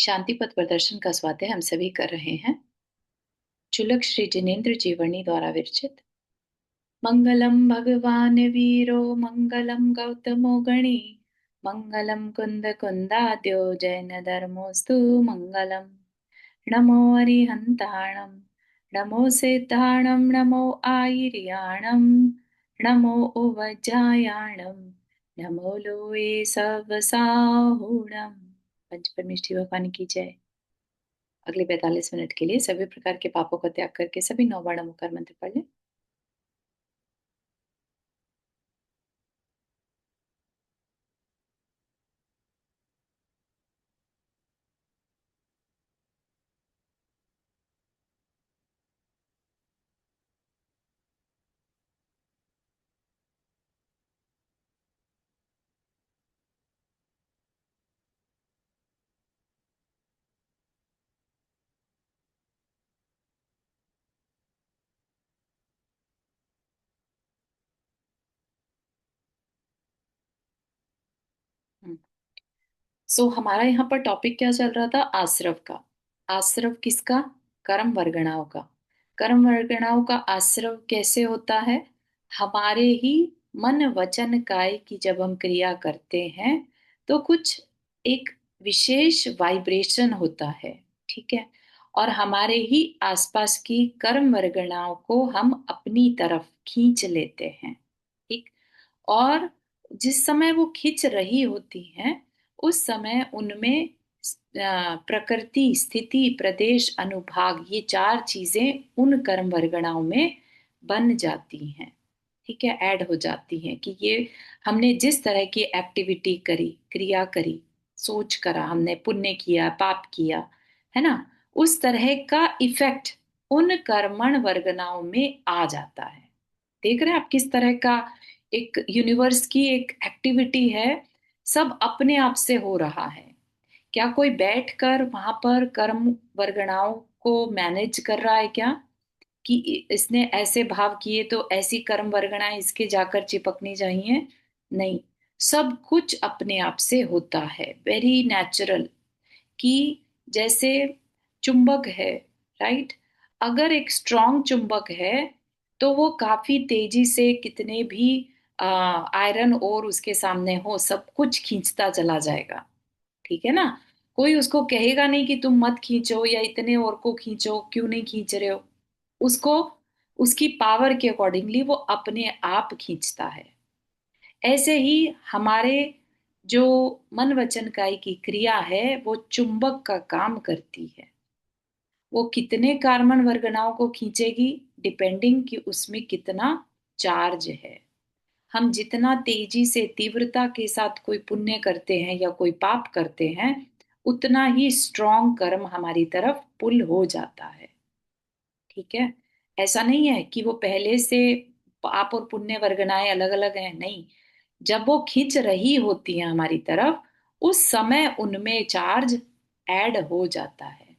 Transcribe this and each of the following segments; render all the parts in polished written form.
शांति पथ प्रदर्शन का स्वाध्याय हम सभी कर रहे हैं। चुलक श्री जिनेन्द्र जीवनी द्वारा विरचित। मंगलम भगवान वीरो मंगलम गौतमो गणी मंगलम कुंद कुंदाद्यो जैन धर्मोस्तु मंगलम। नमो अरिहंताणम नमो सिद्धाणम नमो आयर्याणम नमो उवज्जायाणम नमो लोए सवसाहुणम। पंच परमेष्ठी भगवान की जय। अगले 45 मिनट के लिए सभी प्रकार के पापों का त्याग करके सभी 9 बार नमोकार मंत्र पढ़ लें। हमारा यहाँ पर टॉपिक क्या चल रहा था? आश्रव का। आश्रव किसका? कर्म वर्गणाओं का। कर्म वर्गणाओं का आश्रव कैसे होता है? हमारे ही मन वचन काय की जब हम क्रिया करते हैं तो कुछ एक विशेष वाइब्रेशन होता है। ठीक है। और हमारे ही आसपास की कर्म वर्गणाओं को हम अपनी तरफ खींच लेते हैं। ठीक। और जिस समय वो खिंच रही होती हैं उस समय उनमें प्रकृति, स्थिति, प्रदेश, अनुभाग, ये 4 चीजें उन कर्म वर्गणाओं में बन जाती हैं। ठीक है, ऐड हो जाती हैं कि ये हमने जिस तरह की एक्टिविटी करी, क्रिया करी, सोच करा, हमने पुण्य किया, पाप किया, है ना, उस तरह का इफेक्ट उन कर्मण वर्गणाओं में आ जाता है। देख रहे हैं आप किस तरह का एक यूनिवर्स की एक एक्टिविटी है। सब अपने आप से हो रहा है। क्या कोई बैठकर वहां पर कर्म वर्गणाओं को मैनेज कर रहा है क्या? कि इसने ऐसे भाव किए तो ऐसी कर्म वर्गणाएं इसके जाकर चिपकनी चाहिए? नहीं। सब कुछ अपने आप से होता है, वेरी नेचुरल। कि जैसे चुंबक है, राइट? अगर एक स्ट्रॉन्ग चुंबक है तो वो काफी तेजी से कितने भी आयरन और उसके सामने हो सब कुछ खींचता चला जाएगा। ठीक है ना? कोई उसको कहेगा नहीं कि तुम मत खींचो या इतने और को खींचो, क्यों नहीं खींच रहे हो। उसको उसकी पावर के अकॉर्डिंगली वो अपने आप खींचता है। ऐसे ही हमारे जो मन वचन काई की क्रिया है वो चुंबक का काम करती है। वो कितने कार्बन वर्गनाओं को खींचेगी, डिपेंडिंग कि उसमें कितना चार्ज है। हम जितना तेजी से तीव्रता के साथ कोई पुण्य करते हैं या कोई पाप करते हैं उतना ही स्ट्रॉन्ग कर्म हमारी तरफ पुल हो जाता है। ठीक है। ऐसा नहीं है कि वो पहले से पाप और पुण्य वर्गनाएं अलग अलग हैं, नहीं। जब वो खींच रही होती है हमारी तरफ उस समय उनमें चार्ज ऐड हो जाता है।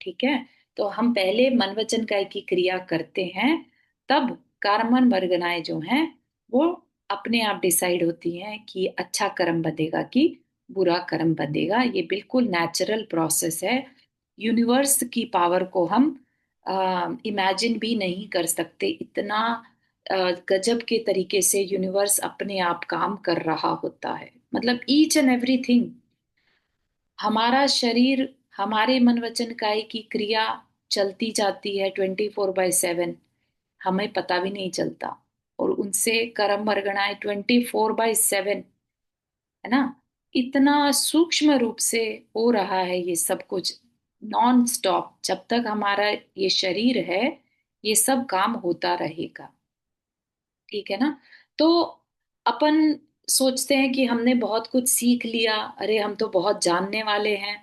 ठीक है। तो हम पहले मन वचन काय की क्रिया करते हैं, तब कर्मण वर्गनाएं जो हैं वो अपने आप डिसाइड होती हैं कि अच्छा कर्म बंधेगा कि बुरा कर्म बंधेगा। ये बिल्कुल नेचुरल प्रोसेस है। यूनिवर्स की पावर को हम इमेजिन भी नहीं कर सकते। इतना गजब के तरीके से यूनिवर्स अपने आप काम कर रहा होता है। मतलब ईच एंड एवरीथिंग। हमारा शरीर, हमारे मन वचन काय की क्रिया चलती जाती है 24/7। हमें पता भी नहीं चलता। और उनसे कर्म वर्गणाएं 24/7, है ना? इतना सूक्ष्म रूप से हो रहा है ये सब कुछ, नॉन स्टॉप। जब तक हमारा ये शरीर है ये सब काम होता रहेगा। ठीक है ना? तो अपन सोचते हैं कि हमने बहुत कुछ सीख लिया, अरे हम तो बहुत जानने वाले हैं।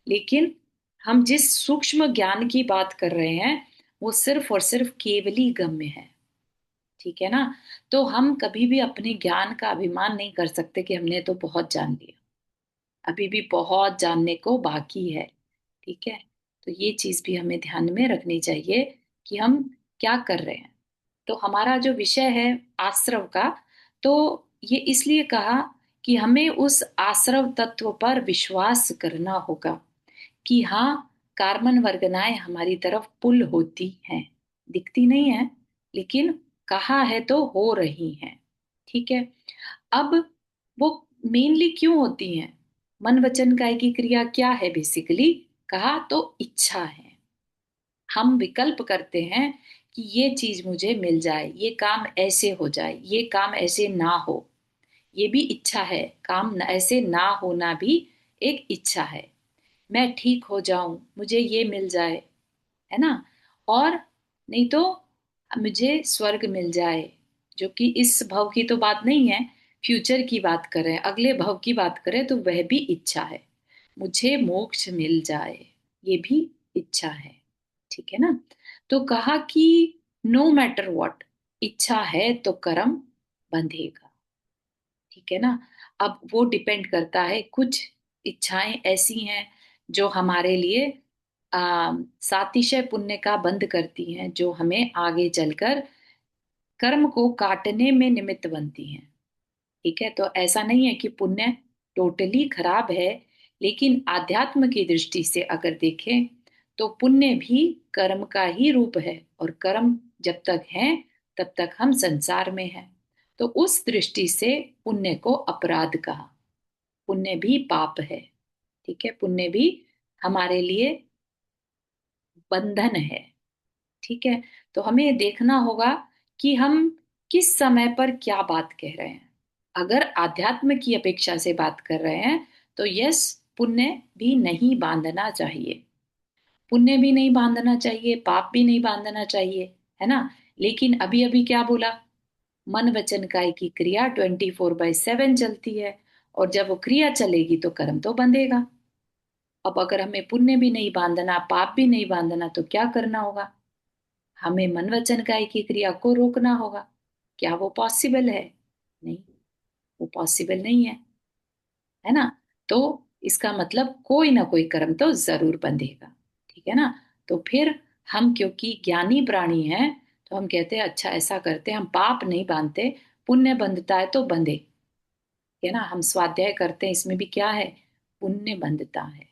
लेकिन हम जिस सूक्ष्म ज्ञान की बात कर रहे हैं वो सिर्फ और सिर्फ केवली गम्य है। ठीक है ना? तो हम कभी भी अपने ज्ञान का अभिमान नहीं कर सकते कि हमने तो बहुत जान लिया। अभी भी बहुत जानने को बाकी है। ठीक है। तो ये चीज भी हमें ध्यान में रखनी चाहिए कि हम क्या कर रहे हैं। तो हमारा जो विषय है आश्रव का, तो ये इसलिए कहा कि हमें उस आश्रव तत्व पर विश्वास करना होगा। कि हाँ, कार्बन वर्गनाएं हमारी तरफ पुल होती हैं, दिखती नहीं है, लेकिन कहा है तो हो रही हैं। ठीक है। अब वो मेनली क्यों होती हैं? मन वचन काया की क्रिया क्या है बेसिकली? कहा तो इच्छा है। हम विकल्प करते हैं कि ये चीज मुझे मिल जाए, ये काम ऐसे हो जाए, ये काम ऐसे ना हो। ये भी इच्छा है, काम ऐसे ना होना भी एक इच्छा है। मैं ठीक हो जाऊं, मुझे ये मिल जाए, है ना। और नहीं तो मुझे स्वर्ग मिल जाए, जो कि इस भव की तो बात नहीं है, फ्यूचर की बात करें, अगले भव की बात करें तो वह भी इच्छा है। मुझे मोक्ष मिल जाए, ये भी इच्छा है। ठीक है ना। तो कहा कि नो मैटर व्हाट, इच्छा है तो कर्म बंधेगा। ठीक है ना। अब वो डिपेंड करता है, कुछ इच्छाएं ऐसी हैं जो हमारे लिए सातिशय पुण्य का बंद करती हैं, जो हमें आगे चलकर कर्म को काटने में निमित्त बनती हैं। ठीक है। तो ऐसा नहीं है कि पुण्य टोटली खराब है, लेकिन आध्यात्म की दृष्टि से अगर देखें तो पुण्य भी कर्म का ही रूप है, और कर्म जब तक है तब तक हम संसार में हैं। तो उस दृष्टि से पुण्य को अपराध कहा। पुण्य भी पाप है। ठीक है। पुण्य भी हमारे लिए बंधन है। ठीक है। तो हमें ये देखना होगा कि हम किस समय पर क्या बात कह रहे हैं। अगर आध्यात्म की अपेक्षा से बात कर रहे हैं तो यस, पुण्य भी नहीं बांधना चाहिए। पुण्य भी नहीं बांधना चाहिए, पाप भी नहीं बांधना चाहिए, है ना। लेकिन अभी अभी क्या बोला? मन वचन काया की क्रिया 24/7 चलती है, और जब वो क्रिया चलेगी तो कर्म तो बंधेगा। अब अगर हमें पुण्य भी नहीं बांधना, पाप भी नहीं बांधना, तो क्या करना होगा? हमें मन वचन काया की क्रिया को रोकना होगा। क्या वो पॉसिबल है? नहीं, वो पॉसिबल नहीं है ना। तो इसका मतलब कोई ना कोई कर्म तो जरूर बंधेगा। ठीक है ना। तो फिर हम क्योंकि ज्ञानी प्राणी हैं, तो हम कहते हैं अच्छा ऐसा करते हैं, हम पाप नहीं बांधते, पुण्य बंधता है तो बंधे। है ना। हम स्वाध्याय करते हैं, इसमें भी क्या है? पुण्य बंधता है।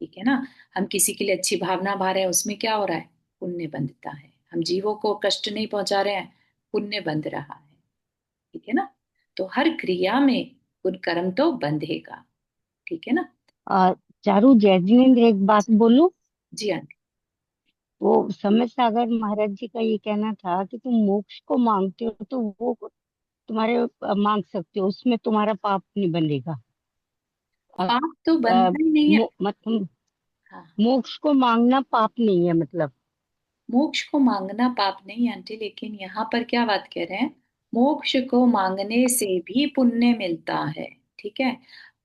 ठीक है ना। हम किसी के लिए अच्छी भावना भा रहे हैं, उसमें क्या हो रहा है? पुण्य बंधता है। हम जीवों को कष्ट नहीं पहुंचा रहे हैं, पुण्य बंध रहा है। ठीक है ना। तो हर क्रिया में कुल कर्म तो बंधेगा। ठीक है ना। आ, चारू जैजिनेंद्र, एक बात बोलूं? जी आंटी। वो समय सागर महाराज जी का ये कहना था कि तुम मोक्ष को मांगते हो तो वो तुम्हारे मांग सकते हो, उसमें तुम्हारा पाप नहीं बनेगा। अ, पाप तो बनता ही नहीं है। मतलब हाँ। मोक्ष को मांगना पाप नहीं है मतलब। मोक्ष को मांगना पाप नहीं आंटी, लेकिन यहाँ पर क्या बात कह रहे हैं? मोक्ष को मांगने से भी पुण्य मिलता है। ठीक है।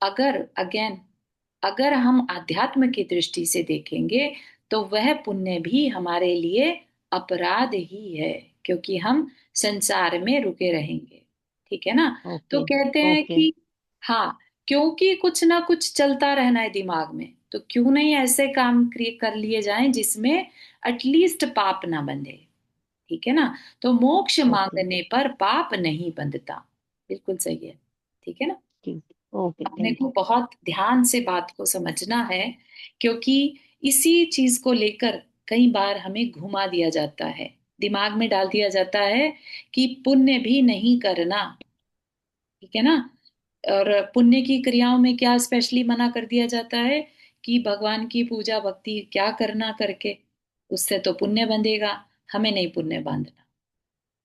अगर अगेन, अगर हम अध्यात्म की दृष्टि से देखेंगे तो वह पुण्य भी हमारे लिए अपराध ही है, क्योंकि हम संसार में रुके रहेंगे। ठीक है ना। तो ओके। कहते हैं ओके। कि हाँ, क्योंकि कुछ ना कुछ चलता रहना है दिमाग में, तो क्यों नहीं ऐसे काम कर लिए जाएं जिसमें एटलीस्ट पाप ना बंधे। ठीक है ना। तो मोक्ष ओके। मांगने पर पाप नहीं बंधता। बिल्कुल सही है। ठीक है ना। ठीक। ओके, अपने थैंक को बहुत ध्यान से बात को समझना है, क्योंकि इसी चीज को लेकर कई बार हमें घुमा दिया जाता है, दिमाग में डाल दिया जाता है कि पुण्य भी नहीं करना। ठीक है ना। और पुण्य की क्रियाओं में क्या स्पेशली मना कर दिया जाता है कि भगवान की पूजा भक्ति क्या करना करके, उससे तो पुण्य बंधेगा। हमें नहीं पुण्य बांधना,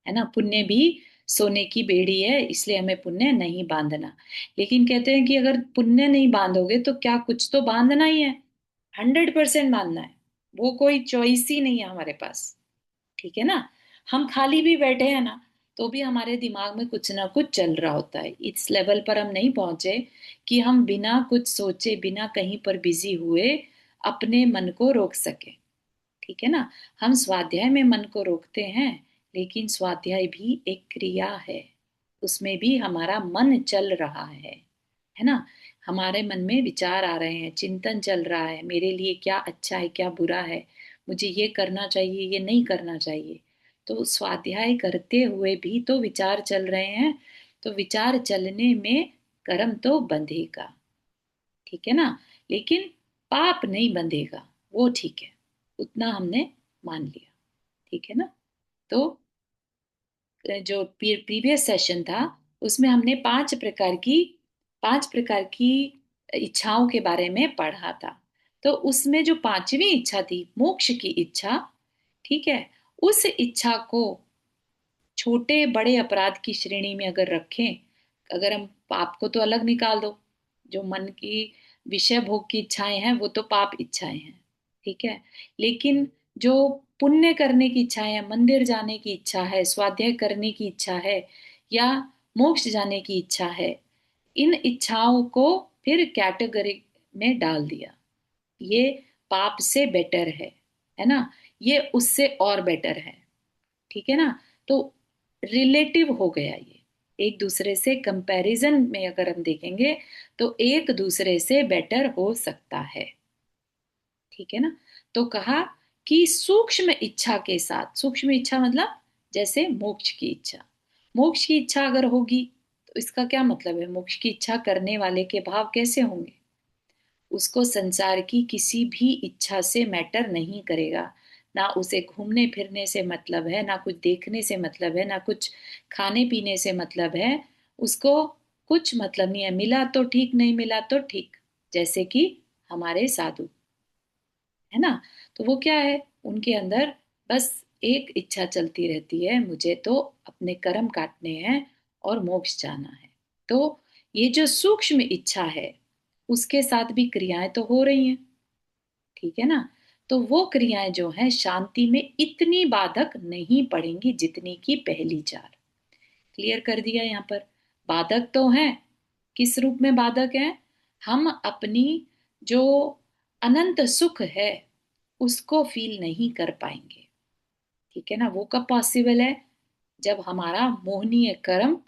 है ना। पुण्य भी सोने की बेड़ी है, इसलिए हमें पुण्य नहीं बांधना। लेकिन कहते हैं कि अगर पुण्य नहीं बांधोगे तो क्या, कुछ तो बांधना ही है, 100% बांधना है। वो कोई चॉइस ही नहीं है हमारे पास। ठीक है ना। हम खाली भी बैठे हैं ना, तो भी हमारे दिमाग में कुछ ना कुछ चल रहा होता है। इस लेवल पर हम नहीं पहुंचे कि हम बिना कुछ सोचे, बिना कहीं पर बिजी हुए अपने मन को रोक सके। ठीक है ना। हम स्वाध्याय में मन को रोकते हैं, लेकिन स्वाध्याय भी एक क्रिया है, उसमें भी हमारा मन चल रहा है ना। हमारे मन में विचार आ रहे हैं, चिंतन चल रहा है, मेरे लिए क्या अच्छा है, क्या बुरा है, मुझे ये करना चाहिए, ये नहीं करना चाहिए। तो स्वाध्याय करते हुए भी तो विचार चल रहे हैं, तो विचार चलने में कर्म तो बंधेगा। ठीक है ना। लेकिन पाप नहीं बंधेगा, वो ठीक है, उतना हमने मान लिया। ठीक है ना। तो जो प्रीवियस सेशन था उसमें हमने पांच प्रकार की इच्छाओं के बारे में पढ़ा था। तो उसमें जो पांचवी इच्छा थी, मोक्ष की इच्छा, ठीक है, उस इच्छा को छोटे बड़े अपराध की श्रेणी में अगर रखें, अगर हम पाप को तो अलग निकाल दो, जो मन की विषय भोग की इच्छाएं हैं वो तो पाप इच्छाएं हैं, ठीक है। लेकिन जो पुण्य करने की इच्छा है, मंदिर जाने की इच्छा है, स्वाध्याय करने की इच्छा है, या मोक्ष जाने की इच्छा है, इन इच्छाओं को फिर कैटेगरी में डाल दिया। ये पाप से बेटर है ना, ये उससे और बेटर है, ठीक है ना। तो रिलेटिव हो गया ये, एक दूसरे से कंपैरिजन में अगर हम देखेंगे तो एक दूसरे से बेटर हो सकता है, ठीक है ना। तो कहा कि सूक्ष्म इच्छा के साथ, सूक्ष्म इच्छा मतलब जैसे मोक्ष की इच्छा, मोक्ष की इच्छा अगर होगी तो इसका क्या मतलब है, मोक्ष की इच्छा करने वाले के भाव कैसे होंगे, उसको संसार की किसी भी इच्छा से मैटर नहीं करेगा, ना उसे घूमने फिरने से मतलब है, ना कुछ देखने से मतलब है, ना कुछ खाने पीने से मतलब है, उसको कुछ मतलब नहीं है, मिला तो ठीक, नहीं मिला तो ठीक, जैसे कि हमारे साधु, है ना। तो वो क्या है, उनके अंदर बस एक इच्छा चलती रहती है, मुझे तो अपने कर्म काटने हैं और मोक्ष जाना है। तो ये जो सूक्ष्म इच्छा है उसके साथ भी क्रियाएं तो हो रही हैं, ठीक है ना। तो वो क्रियाएं जो हैं शांति में इतनी बाधक नहीं पड़ेंगी जितनी की पहली चार। क्लियर कर दिया यहाँ पर। बाधक तो हैं, किस रूप में बाधक हैं, हम अपनी जो अनंत सुख है उसको फील नहीं कर पाएंगे, ठीक है ना। वो कब पॉसिबल है, जब हमारा मोहनीय कर्म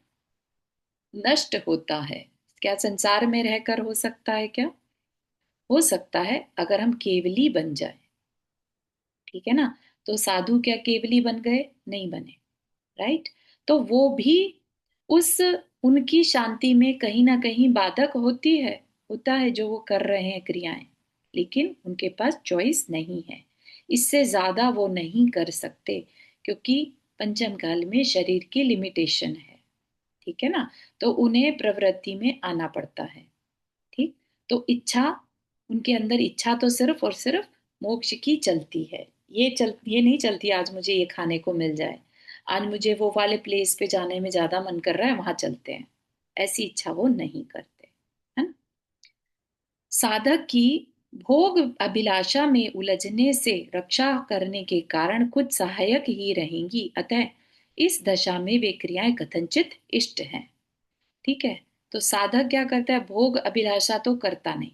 नष्ट होता है। क्या संसार में रहकर हो सकता है क्या, हो सकता है अगर हम केवली बन जाए, ठीक है ना। तो साधु क्या केवली बन गए, नहीं बने, राइट। तो वो भी उस उनकी शांति में कहीं ना कहीं बाधक होती है, होता है जो वो कर रहे हैं क्रियाएं, लेकिन उनके पास चॉइस नहीं है, इससे ज्यादा वो नहीं कर सकते, क्योंकि पंचम काल में शरीर की लिमिटेशन है, ठीक है ना। तो उन्हें प्रवृत्ति में आना पड़ता है, ठीक। तो इच्छा, उनके अंदर इच्छा तो सिर्फ और सिर्फ मोक्ष की चलती है, ये नहीं चलती आज मुझे ये खाने को मिल जाए, आज मुझे वो वाले प्लेस पे जाने में ज्यादा मन कर रहा है वहां चलते हैं, ऐसी इच्छा वो नहीं करते, है ना। साधक की भोग अभिलाषा में उलझने से रक्षा करने के कारण कुछ सहायक ही रहेंगी, अतः इस दशा में वे क्रियाएं कथनचित इष्ट हैं, ठीक है। तो साधक क्या करता है, भोग अभिलाषा तो करता नहीं,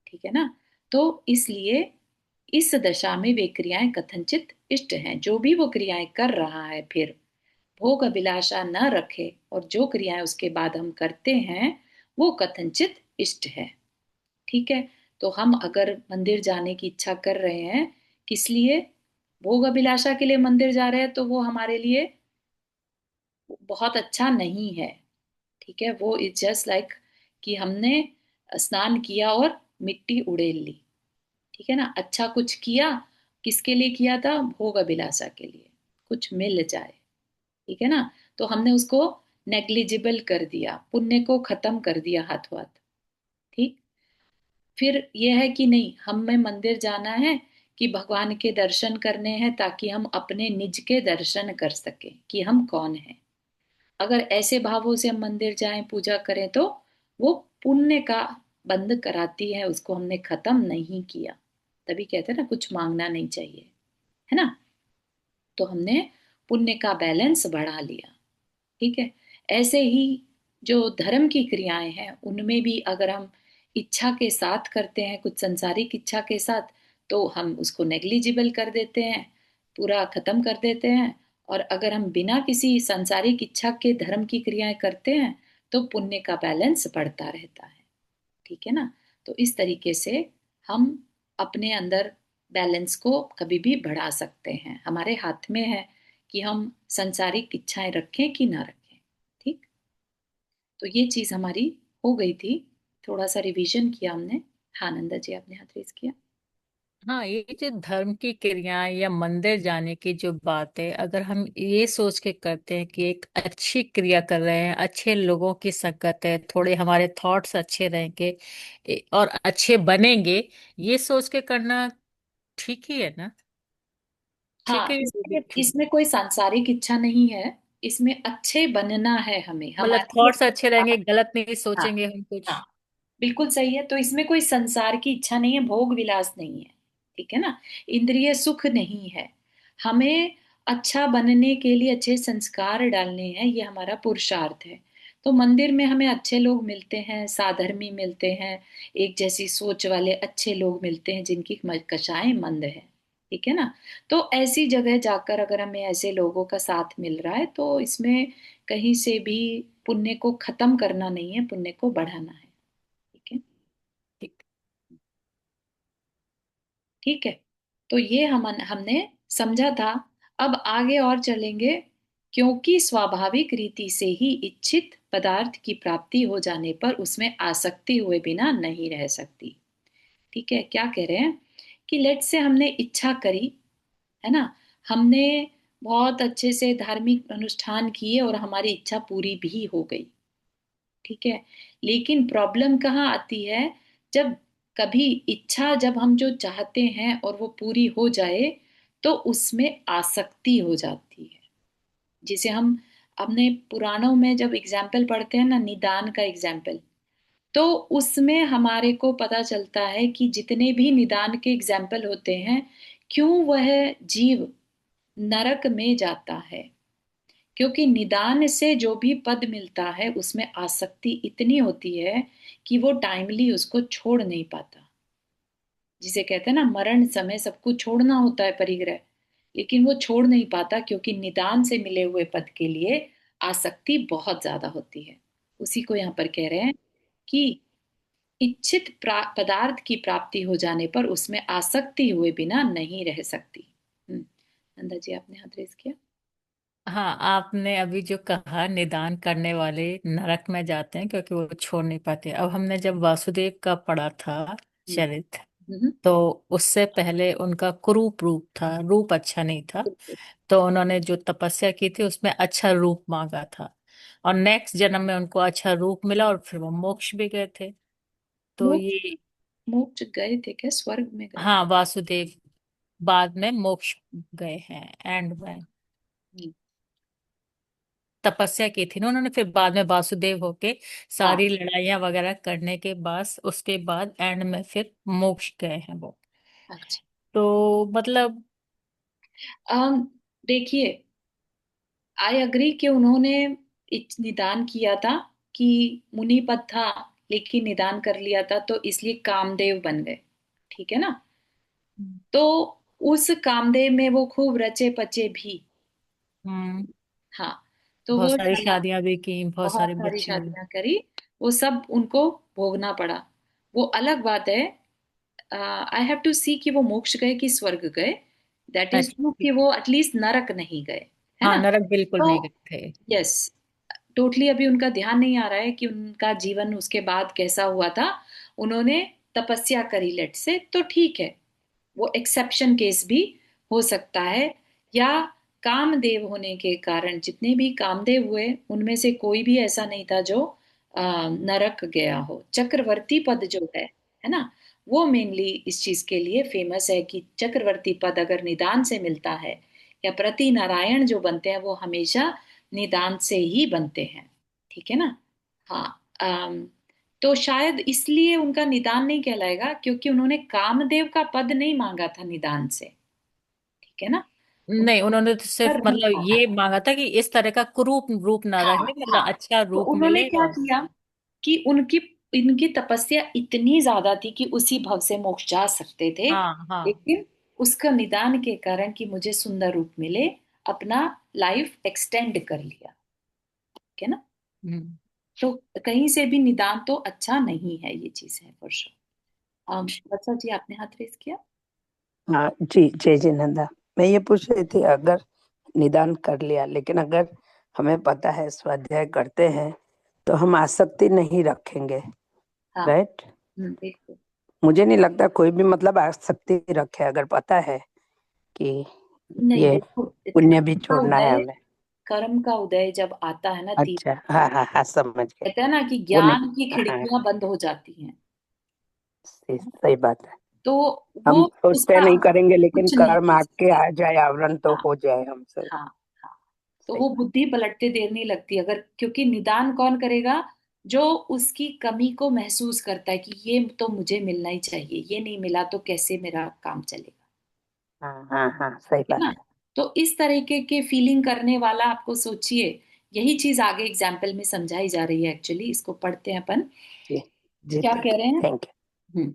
ठीक है ना। तो इसलिए इस दशा में वे क्रियाएं कथनचित इष्ट हैं, जो भी वो क्रियाएं कर रहा है फिर भोग अभिलाषा न रखे, और जो क्रियाएं उसके बाद हम करते हैं वो कथनचित इष्ट है, ठीक है। तो हम अगर मंदिर जाने की इच्छा कर रहे हैं, किस लिए, भोग अभिलाषा के लिए मंदिर जा रहे हैं, तो वो हमारे लिए बहुत अच्छा नहीं है, ठीक है। वो इज जस्ट लाइक कि हमने स्नान किया और मिट्टी उड़ेल ली, ठीक है ना। अच्छा कुछ किया, किसके लिए किया था, भोग अभिलाषा के लिए, कुछ मिल जाए, ठीक है ना। तो हमने उसको नेग्लिजिबल कर दिया, पुण्य को खत्म कर दिया हाथों हाथ, ठीक। फिर यह है कि नहीं, हमें मंदिर जाना है कि भगवान के दर्शन करने हैं, ताकि हम अपने निज के दर्शन कर सकें कि हम कौन हैं। अगर ऐसे भावों से हम मंदिर जाएं, पूजा करें, तो वो पुण्य का बंद कराती है, उसको हमने खत्म नहीं किया। तभी कहते हैं ना, कुछ मांगना नहीं चाहिए, है ना। तो हमने पुण्य का बैलेंस बढ़ा लिया, ठीक है। ऐसे ही जो धर्म की क्रियाएं हैं उनमें भी अगर हम इच्छा के साथ करते हैं, कुछ संसारिक इच्छा के साथ, तो हम उसको नेग्लिजिबल कर देते हैं, पूरा खत्म कर देते हैं। और अगर हम बिना किसी सांसारिक इच्छा के धर्म की क्रियाएं करते हैं तो पुण्य का बैलेंस बढ़ता रहता है, ठीक है ना। तो इस तरीके से हम अपने अंदर बैलेंस को कभी भी बढ़ा सकते हैं, हमारे हाथ में है कि हम संसारिक इच्छाएं रखें कि ना रखें, ठीक। तो ये चीज हमारी हो गई थी, थोड़ा सा रिवीजन किया हमने। हाँ नंदा जी, आपने हाथ रेज किया। हाँ, ये जो धर्म की क्रियाएं या मंदिर जाने की जो बात है, अगर हम ये सोच के करते हैं कि एक अच्छी क्रिया कर रहे हैं, अच्छे लोगों की संगत है, थोड़े हमारे थॉट्स अच्छे रहेंगे और अच्छे बनेंगे, ये सोच के करना ठीक ही है ना? ठीक हाँ, है, ये भी इसमें ठीक है। इसमें कोई सांसारिक इच्छा नहीं है। इसमें अच्छे बनना है हमें, मतलब हमारे लिए थॉट्स अच्छे अच्छा। रहेंगे, गलत नहीं हाँ। सोचेंगे हम कुछ। हाँ, बिल्कुल सही है। तो इसमें कोई संसार की इच्छा नहीं है, भोग विलास नहीं है। ठीक है ना। इंद्रिय सुख नहीं है। हमें अच्छा बनने के लिए अच्छे संस्कार डालने हैं, ये हमारा पुरुषार्थ है। तो मंदिर में हमें अच्छे लोग मिलते हैं, साधर्मी मिलते हैं, एक जैसी सोच वाले अच्छे लोग मिलते हैं जिनकी कशाएं मंद है। ठीक है ना। तो ऐसी जगह जाकर अगर हमें ऐसे लोगों का साथ मिल रहा है तो इसमें कहीं से भी पुण्य को खत्म करना नहीं है, पुण्य को बढ़ाना है। ठीक है। ठीक। ठीक है। तो ये हमने समझा था। अब आगे और चलेंगे। क्योंकि स्वाभाविक रीति से ही इच्छित पदार्थ की प्राप्ति हो जाने पर उसमें आसक्ति हुए बिना नहीं रह सकती। ठीक है, क्या कह रहे हैं कि लेट से हमने इच्छा करी, है ना, हमने बहुत अच्छे से धार्मिक अनुष्ठान किए और हमारी इच्छा पूरी भी हो गई। ठीक है। लेकिन प्रॉब्लम कहाँ आती है, जब कभी इच्छा, जब हम जो चाहते हैं और वो पूरी हो जाए तो उसमें आसक्ति हो जाती है। जिसे हम अपने पुराणों में जब एग्जाम्पल पढ़ते हैं ना, निदान का एग्जाम्पल, तो उसमें हमारे को पता चलता है कि जितने भी निदान के एग्जाम्पल होते हैं, क्यों वह जीव नरक में जाता है। क्योंकि निदान से जो भी पद मिलता है उसमें आसक्ति इतनी होती है कि वो टाइमली उसको छोड़ नहीं पाता। जिसे कहते हैं ना, मरण समय सब कुछ छोड़ना होता है परिग्रह, लेकिन वो छोड़ नहीं पाता क्योंकि निदान से मिले हुए पद के लिए आसक्ति बहुत ज्यादा होती है। उसी को यहाँ पर कह रहे हैं कि इच्छित पदार्थ की प्राप्ति हो जाने पर उसमें आसक्ति हुए बिना नहीं रह सकती। नंदा जी, आपने हाथ रेस किया। हाँ, आपने अभी जो कहा निदान करने वाले नरक में जाते हैं क्योंकि वो छोड़ नहीं पाते। अब हमने जब वासुदेव का पढ़ा था हम्म। चरित्र, हम्म। तो उससे पहले उनका कुरूप रूप था, रूप अच्छा नहीं था। बिल्कुल। तो उन्होंने जो तपस्या की थी उसमें अच्छा रूप मांगा था, और नेक्स्ट जन्म में उनको अच्छा रूप मिला और फिर वो मोक्ष भी गए थे। तो मोक्ष, ये, मोक्ष गए थे क्या, स्वर्ग में गए? हाँ, वासुदेव बाद में मोक्ष गए हैं एंड में। हम्म। तपस्या की थी ना उन्होंने, फिर बाद में वासुदेव होके हाँ। सारी लड़ाइयां वगैरह करने के बाद, उसके बाद एंड में फिर मोक्ष गए हैं वो। अच्छा। तो मतलब, अम देखिए, आई अग्री कि उन्होंने निदान किया था, कि मुनि पद था लेकिन निदान कर लिया था तो इसलिए कामदेव बन गए। ठीक है ना। तो उस कामदेव में वो खूब रचे पचे भी। हम्म, हाँ। तो बहुत वो सारी चला, शादियां भी की, बहुत बहुत सारे सारी बच्चे हुए। शादियां करी, वो सब उनको भोगना पड़ा। वो अलग बात है। आई हैव टू सी कि वो मोक्ष गए कि स्वर्ग गए। दैट इज अच्छा, ट्रू ठीक। कि वो एटलीस्ट नरक नहीं गए, है हाँ, ना। नरक बिल्कुल तो नहीं गए थे। यस, टोटली अभी उनका ध्यान नहीं आ रहा है कि उनका जीवन उसके बाद कैसा हुआ था। उन्होंने तपस्या करी लेट से, तो ठीक है, वो एक्सेप्शन केस भी हो सकता है। या कामदेव होने के कारण जितने भी कामदेव हुए उनमें से कोई भी ऐसा नहीं था जो नरक गया हो। चक्रवर्ती पद जो है ना, वो मेनली इस चीज के लिए फेमस है कि चक्रवर्ती पद अगर निदान से मिलता है, या प्रति नारायण जो बनते हैं वो हमेशा निदान से ही बनते हैं। ठीक है ना। हाँ। तो शायद इसलिए उनका निदान नहीं कहलाएगा क्योंकि उन्होंने कामदेव का पद नहीं मांगा था निदान से। ठीक है ना। नहीं, उन्होंने तो उनका सिर्फ रूप मतलब मांगा ये था। मांगा था कि इस तरह का कुरूप रूप ना हाँ। रहे, मतलब हाँ। अच्छा तो रूप उन्होंने मिले। क्या और किया कि उनकी इनकी तपस्या इतनी ज्यादा थी कि उसी भव से मोक्ष जा सकते थे। हाँ, हाँ। लेकिन उसका निदान के कारण कि मुझे सुंदर रूप मिले, अपना लाइफ एक्सटेंड कर लिया। ठीक है ना। हम्म। तो कहीं से भी निदान तो अच्छा नहीं है, ये चीज है फॉर श्योर। बच्चा जी, आपने हाथ रेस किया। हाँ जी, जय जय नंदा। मैं ये पूछ रही थी, अगर निदान कर लिया लेकिन अगर हमें पता है स्वाध्याय करते हैं तो हम आसक्ति नहीं रखेंगे, हाँ। राइट? बिल्कुल। मुझे नहीं लगता कोई भी मतलब आसक्ति रखे, अगर पता है कि नहीं, ये देखो, पुण्य भी कर्म का छोड़ना है उदय, हमें। कर्म का उदय जब आता है ना अच्छा, तीसरे हाँ भाव हाँ में, हाँ, समझ गए। कहते हैं ना कि वो ज्ञान की नहीं, हाँ, खिड़कियां बंद हो जाती हैं। सही बात है। तो हम वो सोचते उसका नहीं करेंगे, लेकिन कुछ नहीं कर्म कर आके सकते। आ जाए आवरण तो हाँ, हो जाए हमसे। हाँ, हाँ। तो सही वो बात। बुद्धि पलटते देर नहीं लगती, अगर, क्योंकि निदान कौन करेगा? जो उसकी कमी को महसूस करता है कि ये तो मुझे मिलना ही चाहिए, ये नहीं मिला तो कैसे मेरा काम चलेगा। हाँ हाँ हाँ, सही ठीक है ना? बात है। तो इस तरीके के फीलिंग करने वाला आपको सोचिए, यही चीज आगे एग्जाम्पल में समझाई जा रही है। एक्चुअली इसको पढ़ते हैं अपन, जी जी, क्या कह ठीक रहे है, हैं। Thank you. हम्म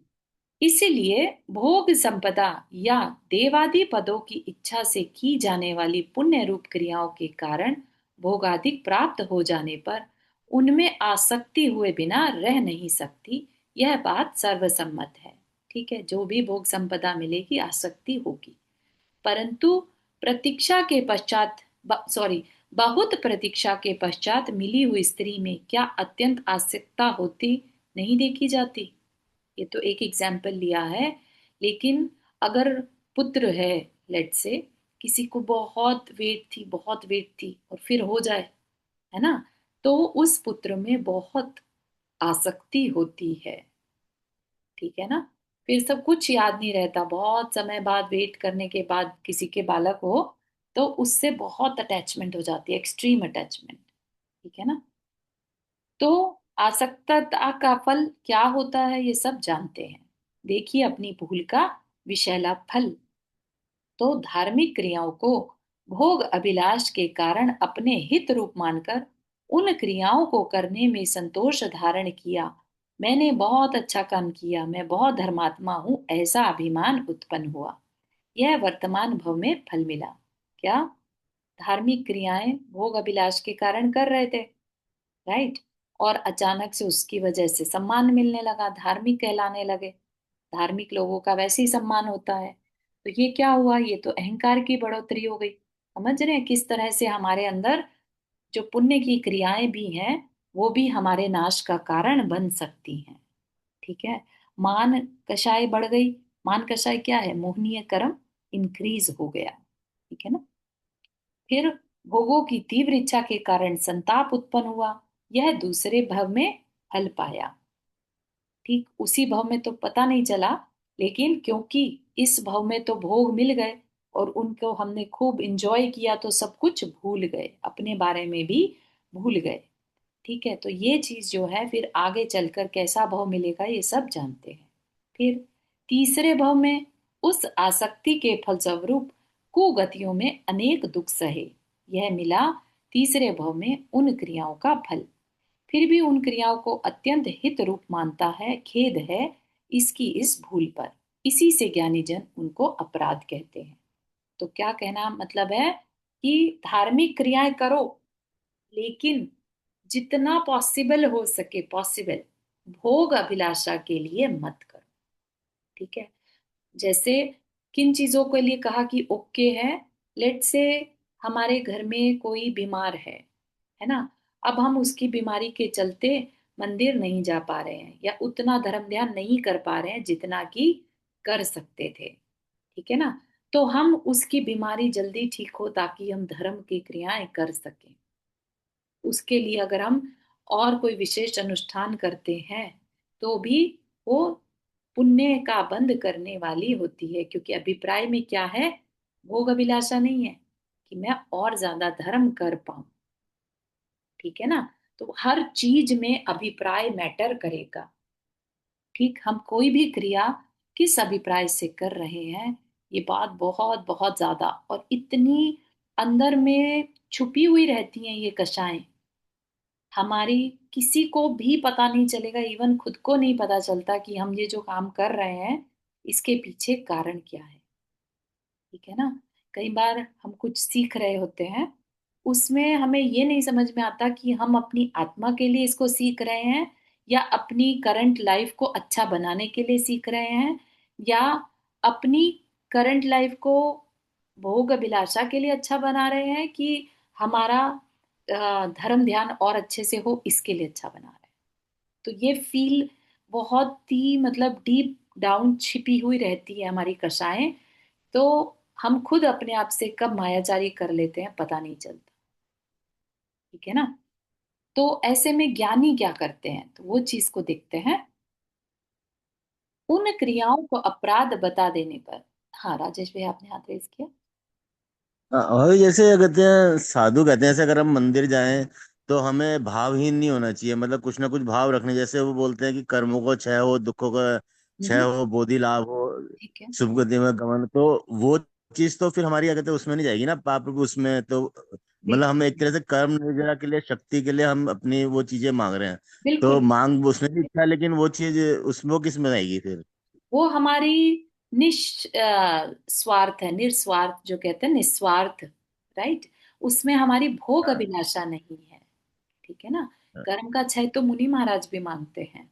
इसीलिए भोग संपदा या देवादि पदों की इच्छा से की जाने वाली पुण्य रूप क्रियाओं के कारण भोगाधिक प्राप्त हो जाने पर उनमें आसक्ति हुए बिना रह नहीं सकती, यह बात सर्वसम्मत है। ठीक है, जो भी भोग संपदा मिलेगी आसक्ति होगी, परंतु प्रतीक्षा के पश्चात, सॉरी, बहुत प्रतीक्षा के पश्चात मिली हुई स्त्री में क्या अत्यंत आसक्ता होती नहीं देखी जाती। ये तो एक एग्जाम्पल लिया है, लेकिन अगर पुत्र है, लेट से, किसी को बहुत वेट थी और फिर हो जाए, है ना, तो उस पुत्र में बहुत आसक्ति होती है। ठीक है ना? फिर सब कुछ याद नहीं रहता, बहुत समय बाद वेट करने के बाद किसी के बालक हो तो उससे बहुत अटैचमेंट हो जाती है, एक्सट्रीम अटैचमेंट। ठीक है ना? तो आसक्तता का फल क्या होता है ये सब जानते हैं। देखिए अपनी भूल का विषैला फल। तो धार्मिक क्रियाओं को भोग अभिलाष के कारण अपने हित रूप मानकर उन क्रियाओं को करने में संतोष धारण किया, मैंने बहुत अच्छा काम किया, मैं बहुत धर्मात्मा हूं, ऐसा अभिमान उत्पन्न हुआ। यह वर्तमान भव में फल मिला। क्या? धार्मिक क्रियाएं भोग अभिलाष के कारण कर रहे थे, राइट, और अचानक से उसकी वजह से सम्मान मिलने लगा, धार्मिक कहलाने लगे। धार्मिक लोगों का वैसे ही सम्मान होता है। तो ये क्या हुआ? ये तो अहंकार की बढ़ोतरी हो गई। समझ रहे हैं किस तरह से हमारे अंदर जो पुण्य की क्रियाएं भी हैं वो भी हमारे नाश का कारण बन सकती हैं। ठीक है? मान कषाय बढ़ गई। मान कषाय क्या है? मोहनीय कर्म इंक्रीज हो गया। ठीक है ना? फिर भोगों की तीव्र इच्छा के कारण संताप उत्पन्न हुआ, यह दूसरे भव में फल पाया। ठीक, उसी भव में तो पता नहीं चला, लेकिन क्योंकि इस भव में तो भोग मिल गए और उनको हमने खूब इंजॉय किया तो सब कुछ भूल गए, अपने बारे में भी भूल गए। ठीक है, तो ये चीज जो है फिर आगे चलकर कैसा भव मिलेगा ये सब जानते हैं। फिर तीसरे भव में उस आसक्ति के फलस्वरूप कुगतियों में अनेक दुख सहे, यह मिला तीसरे भव में उन क्रियाओं का फल। फिर भी उन क्रियाओं को अत्यंत हित रूप मानता है, खेद है इसकी इस भूल पर, इसी से ज्ञानी जन उनको अपराध कहते हैं। तो क्या कहना मतलब है कि धार्मिक क्रियाएं करो, लेकिन जितना पॉसिबल हो सके, पॉसिबल, भोग अभिलाषा के लिए मत करो। ठीक है? जैसे किन चीजों के लिए कहा कि ओके है, लेट से हमारे घर में कोई बीमार है ना, अब हम उसकी बीमारी के चलते मंदिर नहीं जा पा रहे हैं या उतना धर्म ध्यान नहीं कर पा रहे हैं जितना कि कर सकते थे। ठीक है ना? तो हम उसकी बीमारी जल्दी ठीक हो ताकि हम धर्म की क्रियाएं कर सकें, उसके लिए अगर हम और कोई विशेष अनुष्ठान करते हैं तो भी वो पुण्य का बंद करने वाली होती है, क्योंकि अभिप्राय में क्या है? भोग अभिलाषा नहीं है कि मैं और ज्यादा धर्म कर पाऊं। ठीक है ना? तो हर चीज में अभिप्राय मैटर करेगा। ठीक, हम कोई भी क्रिया किस अभिप्राय से कर रहे हैं, ये बात बहुत बहुत ज्यादा और इतनी अंदर में छुपी हुई रहती हैं ये कषाएं, हमारी किसी को भी पता नहीं चलेगा, इवन खुद को नहीं पता चलता कि हम ये जो काम कर रहे हैं इसके पीछे कारण क्या है। ठीक है ना? कई बार हम कुछ सीख रहे होते हैं, उसमें हमें ये नहीं समझ में आता कि हम अपनी आत्मा के लिए इसको सीख रहे हैं या अपनी करंट लाइफ को अच्छा बनाने के लिए सीख रहे हैं या अपनी करंट लाइफ को भोग अभिलाषा के लिए अच्छा बना रहे हैं कि हमारा धर्म ध्यान और अच्छे से हो इसके लिए अच्छा बना रहे हैं। तो ये फील बहुत ही मतलब डीप डाउन छिपी हुई रहती है हमारी कषाएं, तो हम खुद अपने आप से कब मायाजारी कर लेते हैं पता नहीं चलता। ठीक है ना। तो ऐसे में ज्ञानी क्या करते हैं, तो वो चीज को देखते हैं। उन क्रियाओं को अपराध बता देने पर। हाँ राजेश भाई, आपने हाथ रेज किया। हाँ, और जैसे कहते हैं साधु कहते हैं, जैसे अगर हम मंदिर जाएं तो हमें भावहीन नहीं होना चाहिए, मतलब कुछ ना कुछ भाव रखने। जैसे वो बोलते हैं कि कर्मों को क्षय हो, दुखों का क्षय हम्म। हो, बोधि लाभ हो, ठीक है। शुभ गति में गमन। तो वो चीज तो फिर हमारी क्या कहते हैं उसमें नहीं जाएगी ना, पाप रूप उसमें तो। मतलब हम एक बिल्कुल। तरह से कर्म निर्जरा के लिए, शक्ति के लिए हम अपनी वो चीजें मांग रहे हैं। तो बिल्कुल। मांग उसमें भी इच्छा है, लेकिन वो चीज उसमें वो किस में आएगी फिर? वो हमारी स्वार्थ है, निस्वार्थ जो कहते हैं, निस्वार्थ। राइट। उसमें हमारी भोग हाँ, अभिलाषा नहीं है। ठीक है ना। हाँ, कर्म का क्षय तो मुनि महाराज भी मांगते हैं।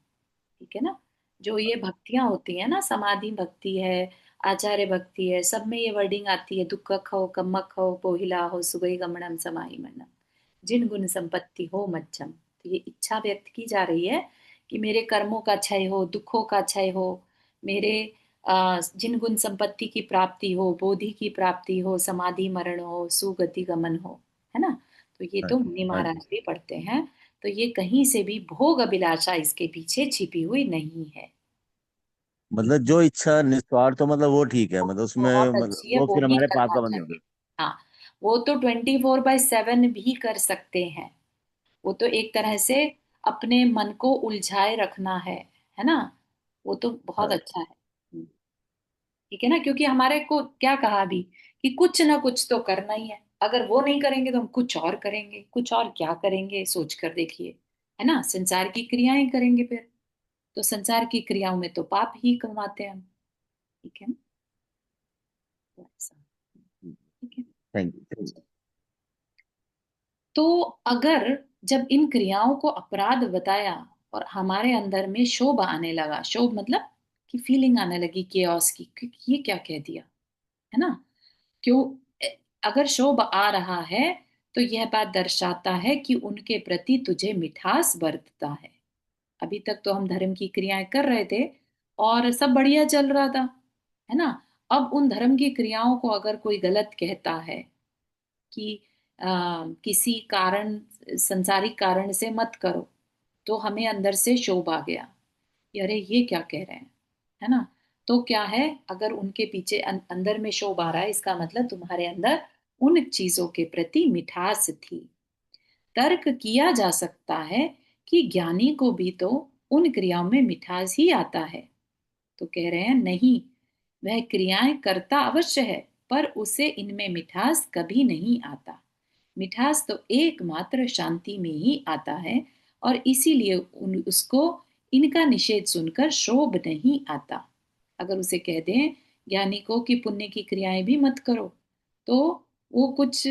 ठीक है ना। जो ये भक्तियां होती है ना, समाधि भक्ति है, आचार्य भक्ति है, सब में ये वर्डिंग आती है, दुख खो कम्म खो पोहिला हो सुगई गमनम समाहि मनम, जिन गुण संपत्ति हो मध्यम। तो ये इच्छा व्यक्त की जा रही है कि मेरे कर्मों का क्षय हो, दुखों का क्षय हो, मेरे जिन गुण संपत्ति की प्राप्ति हो, बोधि की प्राप्ति हो, समाधि मरण हो, सुगति गमन हो। है ना। तो ये हाँ, तो मुनि हाँ महाराज जी। भी पढ़ते हैं। तो ये कहीं से भी भोग अभिलाषा इसके पीछे छिपी हुई नहीं है। मतलब जो इच्छा निस्वार्थ हो, मतलब वो ठीक है, मतलब उसमें बहुत मतलब अच्छी है, वो वो फिर ही हमारे पाप करना का बंद नहीं चाहिए। होगा। हाँ। वो तो 24/7 भी कर सकते हैं। वो तो एक तरह से अपने मन को उलझाए रखना है ना। वो तो बहुत हाँ, अच्छा है। ठीक है ना, क्योंकि हमारे को क्या कहा अभी कि कुछ ना कुछ तो करना ही है। अगर वो नहीं करेंगे तो हम कुछ और करेंगे, कुछ और क्या करेंगे सोच कर देखिए। है ना, संसार की क्रियाएं करेंगे फिर। तो संसार की क्रियाओं में तो पाप ही कमाते हैं हम। ठीक है ना। तो ऐसा। ठीक है। Thank you, thank you. तो अगर जब इन क्रियाओं को अपराध बताया और हमारे अंदर में शोभ आने लगा, शोभ मतलब कि फीलिंग आने लगी केओस की कि ये क्या कह दिया। है ना। क्यों। अगर शोभ आ रहा है तो यह बात दर्शाता है कि उनके प्रति तुझे मिठास बरतता है। अभी तक तो हम धर्म की क्रियाएं कर रहे थे और सब बढ़िया चल रहा था। है ना। अब उन धर्म की क्रियाओं को अगर कोई गलत कहता है कि किसी कारण, संसारिक कारण से मत करो, तो हमें अंदर से क्षोभ आ गया कि अरे ये क्या कह रहे हैं। है ना। तो क्या है, अगर उनके पीछे अंदर में क्षोभ आ रहा है, इसका मतलब तुम्हारे अंदर उन चीजों के प्रति मिठास थी। तर्क किया जा सकता है कि ज्ञानी को भी तो उन क्रियाओं में मिठास ही आता है। तो कह रहे हैं नहीं, वह क्रियाएं करता अवश्य है, पर उसे इनमें मिठास कभी नहीं आता। मिठास तो एकमात्र शांति में ही आता है, और इसीलिए उसको इनका निषेध सुनकर शोभ नहीं आता। अगर उसे कह दें ज्ञानी को कि पुण्य की क्रियाएं भी मत करो, तो वो कुछ,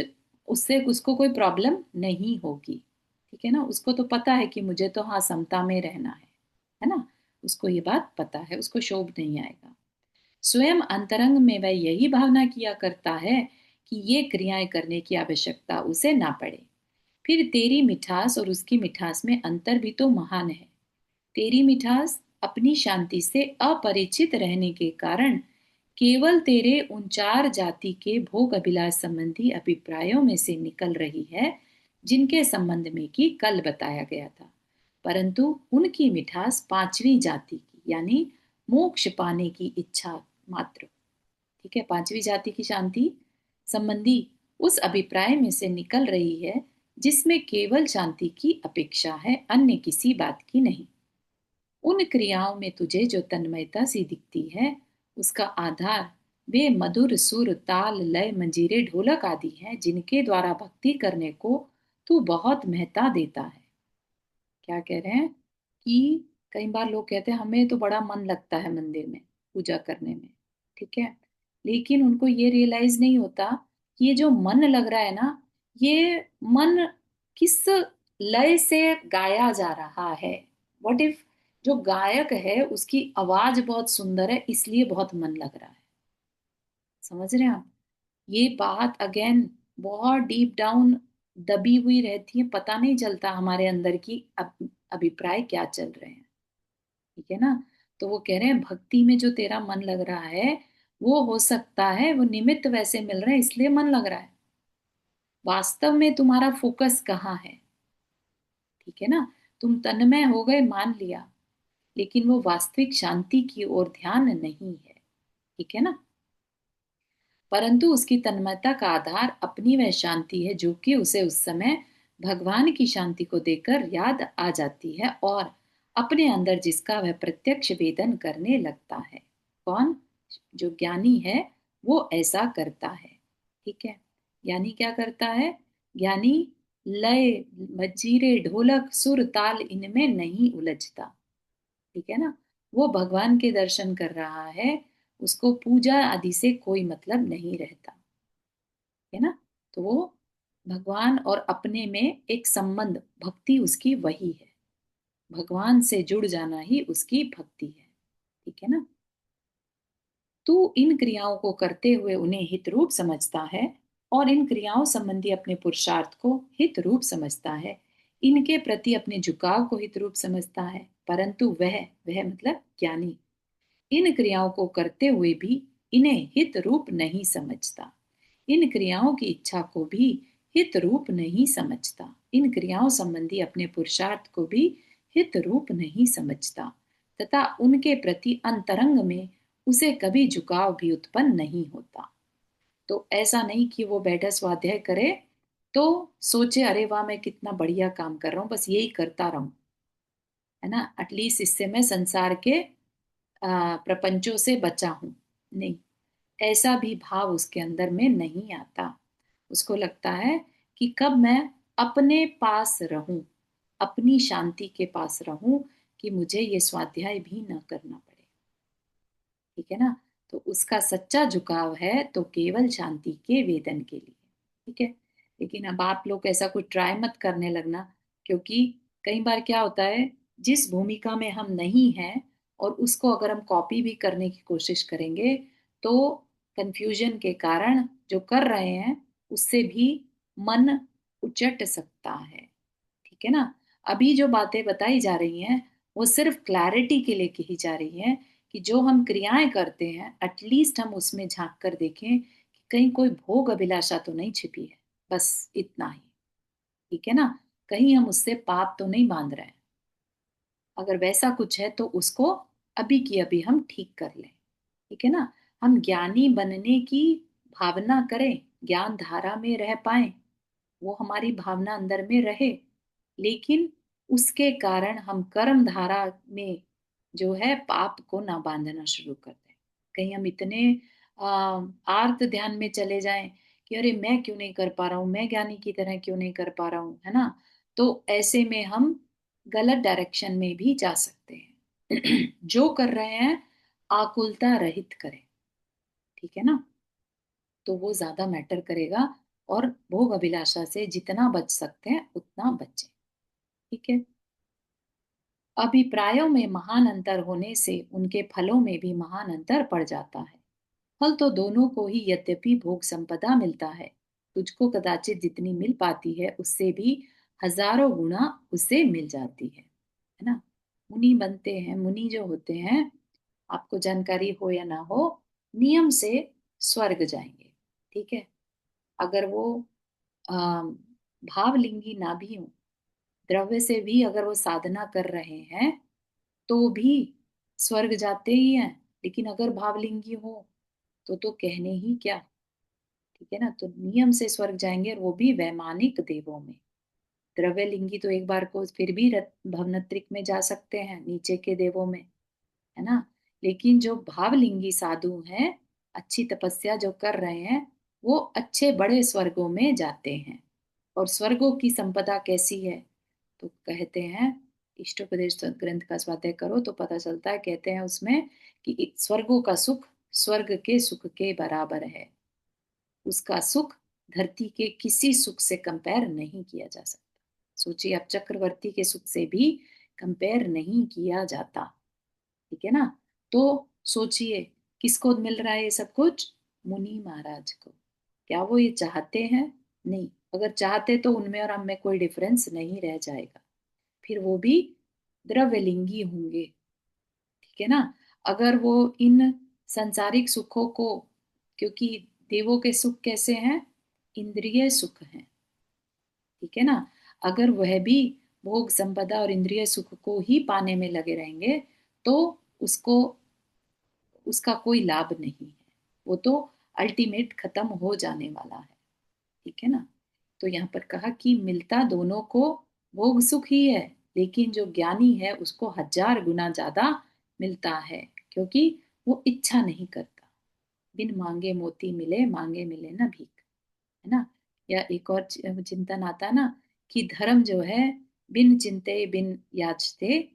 उससे उसको कोई प्रॉब्लम नहीं होगी। ठीक है ना, उसको तो पता है कि मुझे तो हाँ समता में रहना है ना। उसको ये बात पता है, उसको शोभ नहीं आएगा। स्वयं अंतरंग में वह यही भावना किया करता है कि ये क्रियाएं करने की आवश्यकता उसे ना पड़े। फिर तेरी मिठास और उसकी मिठास में अंतर भी तो महान है। तेरी मिठास अपनी शांति से अपरिचित रहने के कारण केवल तेरे उन चार जाति के भोग अभिलाष संबंधी अभिप्रायों में से निकल रही है, जिनके संबंध में कि कल बताया गया था। परंतु उनकी मिठास पांचवी जाति की, यानी मोक्ष पाने की इच्छा मात्र। ठीक है, पांचवी जाति की शांति संबंधी उस अभिप्राय में से निकल रही है, जिसमें केवल शांति की अपेक्षा है, अन्य किसी बात की नहीं। उन क्रियाओं में तुझे जो तन्मयता सी दिखती है, उसका आधार वे मधुर सुर ताल लय मंजीरे ढोलक आदि हैं, जिनके द्वारा भक्ति करने को तू बहुत महत्ता देता है। क्या कह रहे हैं कि कई बार लोग कहते हैं हमें तो बड़ा मन लगता है मंदिर में पूजा करने में। ठीक है। लेकिन उनको ये रियलाइज नहीं होता कि ये जो मन लग रहा है ना, ये मन किस लय से गाया जा रहा है। व्हाट इफ जो गायक है उसकी आवाज बहुत सुंदर है, इसलिए बहुत मन लग रहा है। समझ रहे हैं आप। ये बात अगेन बहुत डीप डाउन दबी हुई रहती है, पता नहीं चलता हमारे अंदर की अभिप्राय क्या चल रहे हैं। ठीक है ना। तो वो कह रहे हैं भक्ति में जो तेरा मन लग रहा है वो हो सकता है वो निमित्त वैसे मिल रहे हैं इसलिए मन लग रहा है, वास्तव में तुम्हारा फोकस कहाँ है। ठीक है ना, तुम तन्मय हो गए मान लिया, लेकिन वो वास्तविक शांति की ओर ध्यान नहीं है। ठीक है ना, परंतु उसकी तन्मयता का आधार अपनी वह शांति है जो कि उसे उस समय भगवान की शांति को देखकर याद आ जाती है और अपने अंदर जिसका वह प्रत्यक्ष वेदन करने लगता है। कौन? जो ज्ञानी है वो ऐसा करता है। ठीक है, ज्ञानी क्या करता है? ज्ञानी लय, मजीरे, ढोलक, सुर, ताल इनमें नहीं उलझता। ठीक है ना, वो भगवान के दर्शन कर रहा है, उसको पूजा आदि से कोई मतलब नहीं रहता है ना। तो वो भगवान और अपने में एक संबंध, भक्ति उसकी वही है, भगवान से जुड़ जाना ही उसकी भक्ति है। ठीक है ना, तू इन क्रियाओं को करते हुए उन्हें हित रूप समझता है और इन क्रियाओं संबंधी अपने पुरुषार्थ को हित रूप समझता है, इनके प्रति अपने झुकाव को हित रूप समझता है, परंतु वह मतलब ज्ञानी इन क्रियाओं को करते हुए भी इन्हें हित रूप नहीं समझता, इन क्रियाओं की इच्छा को भी हित रूप नहीं समझता, इन क्रियाओं संबंधी अपने पुरुषार्थ को भी हित रूप नहीं समझता तथा उनके प्रति अंतरंग में उसे कभी झुकाव भी उत्पन्न नहीं होता। तो ऐसा नहीं कि वो बैठा स्वाध्याय करे तो सोचे अरे वाह मैं कितना बढ़िया काम कर रहा हूं, बस यही करता रहूं, है ना, एटलीस्ट इससे मैं संसार के प्रपंचों से बचा हूं। नहीं, ऐसा भी भाव उसके अंदर में नहीं आता। उसको लगता है कि कब मैं अपने पास रहूं, अपनी शांति के पास रहूं, कि मुझे ये स्वाध्याय भी न करना पड़े। ठीक है ना, तो उसका सच्चा झुकाव है तो केवल शांति के वेदन के लिए। ठीक है, लेकिन अब आप लोग ऐसा कुछ ट्राई मत करने लगना, क्योंकि कई बार क्या होता है, जिस भूमिका में हम नहीं हैं और उसको अगर हम कॉपी भी करने की कोशिश करेंगे तो कंफ्यूजन के कारण जो कर रहे हैं उससे भी मन उचट सकता है। ठीक है ना, अभी जो बातें बताई जा रही हैं वो सिर्फ क्लैरिटी के लिए कही जा रही है कि जो हम क्रियाएं करते हैं एटलीस्ट हम उसमें झांक कर देखें कि कहीं कोई भोग अभिलाषा तो नहीं छिपी है, बस इतना ही। ठीक है ना, कहीं हम उससे पाप तो नहीं बांध रहे हैं, अगर वैसा कुछ है तो उसको अभी की अभी हम ठीक कर लें। ठीक है ना, हम ज्ञानी बनने की भावना करें, ज्ञान धारा में रह पाए, वो हमारी भावना अंदर में रहे, लेकिन उसके कारण हम कर्म धारा में जो है पाप को ना बांधना शुरू कर दें। कहीं हम इतने आर्त ध्यान में चले जाएं कि अरे मैं क्यों नहीं कर पा रहा हूं, मैं ज्ञानी की तरह क्यों नहीं कर पा रहा हूं, है ना, तो ऐसे में हम गलत डायरेक्शन में भी जा सकते हैं। जो कर रहे हैं आकुलता रहित करें। ठीक है ना, तो वो ज्यादा मैटर करेगा और भोग अभिलाषा से जितना बच सकते हैं उतना बचें। ठीक है, अभिप्रायों में महान अंतर होने से उनके फलों में भी महान अंतर पड़ जाता है। फल तो दोनों को ही यद्यपि भोग संपदा मिलता है, तुझको कदाचित जितनी मिल पाती है उससे भी हजारों गुना उसे मिल जाती है ना। मुनि बनते हैं, मुनि जो होते हैं, आपको जानकारी हो या ना हो, नियम से स्वर्ग जाएंगे। ठीक है, अगर वो अम, भावलिंगी ना भी हो, द्रव्य से भी अगर वो साधना कर रहे हैं तो भी स्वर्ग जाते ही हैं, लेकिन अगर भावलिंगी हो तो कहने ही क्या। ठीक है ना, तो नियम से स्वर्ग जाएंगे और वो भी वैमानिक देवों में। द्रव्यलिंगी तो एक बार को फिर भी भवनत्रिक में जा सकते हैं, नीचे के देवों में, है ना, लेकिन जो भावलिंगी साधु हैं, अच्छी तपस्या जो कर रहे हैं, वो अच्छे बड़े स्वर्गों में जाते हैं। और स्वर्गों की संपदा कैसी है, तो कहते हैं, इष्टोपदेश ग्रंथ का स्वाध्याय करो तो पता चलता है, कहते हैं उसमें कि स्वर्गों का सुख स्वर्ग के सुख के बराबर है, उसका सुख धरती के किसी सुख से कंपेयर नहीं किया जा सकता। सोचिए, अब चक्रवर्ती के सुख से भी कंपेयर नहीं किया जाता। ठीक है ना, तो सोचिए किसको मिल रहा है ये सब कुछ? मुनि महाराज को। क्या वो ये चाहते हैं? नहीं, अगर चाहते तो उनमें और हम में कोई डिफरेंस नहीं रह जाएगा, फिर वो भी द्रव्यलिंगी होंगे। ठीक है ना। अगर वो इन संसारिक सुखों को, क्योंकि देवों के सुख कैसे हैं, इंद्रिय सुख हैं, ठीक है ना। अगर वह भी भोग संपदा और इंद्रिय सुख को ही पाने में लगे रहेंगे तो उसको, उसका कोई लाभ नहीं है, वो तो अल्टीमेट खत्म हो जाने वाला है, ठीक है ना। तो यहाँ पर कहा कि मिलता दोनों को भोग सुख ही है, लेकिन जो ज्ञानी है उसको 1000 गुना ज्यादा मिलता है, क्योंकि वो इच्छा नहीं करता। बिन मांगे मोती मिले, मांगे मिले ना भीख, है ना। या एक और चिंतन आता है ना कि धर्म जो है बिन चिंते बिन याचते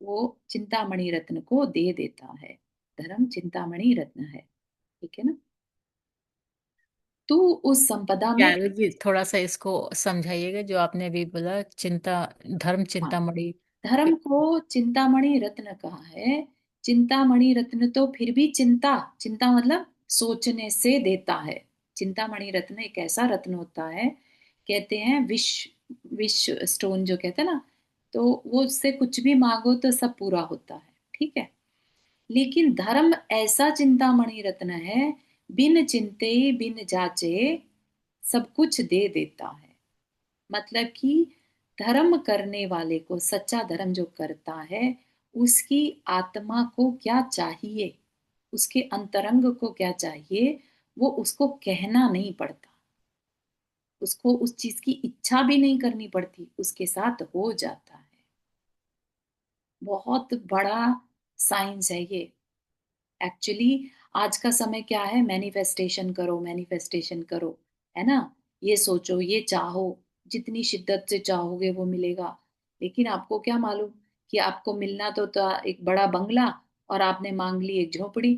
वो चिंतामणि रत्न को दे देता है। धर्म चिंतामणि रत्न है, ठीक है ना। तू उस संपदा में, यार जी थोड़ा सा इसको समझाइएगा जो आपने अभी बोला, चिंता, धर्म हाँ, चिंतामणि। धर्म को चिंतामणि रत्न कहा है। चिंतामणि रत्न तो फिर भी चिंता, चिंता मतलब सोचने से देता है। चिंतामणि रत्न एक ऐसा रत्न होता है, कहते हैं विश, विश स्टोन जो कहते हैं ना, तो वो उससे कुछ भी मांगो तो सब पूरा होता है, ठीक है। लेकिन धर्म ऐसा चिंतामणि रत्न है, बिन चिंते बिन जाचे सब कुछ दे देता है। मतलब कि धर्म करने वाले को, सच्चा धर्म जो करता है, उसकी आत्मा को क्या चाहिए, उसके अंतरंग को क्या चाहिए, वो उसको कहना नहीं पड़ता, उसको उस चीज की इच्छा भी नहीं करनी पड़ती, उसके साथ हो जाता है। बहुत बड़ा साइंस है ये एक्चुअली। आज का समय क्या है, मैनिफेस्टेशन करो, मैनिफेस्टेशन करो, है ना। ये सोचो, ये चाहो, जितनी शिद्दत से चाहोगे वो मिलेगा। लेकिन आपको क्या मालूम कि आपको मिलना तो एक बड़ा बंगला और आपने मांग ली एक झोपड़ी,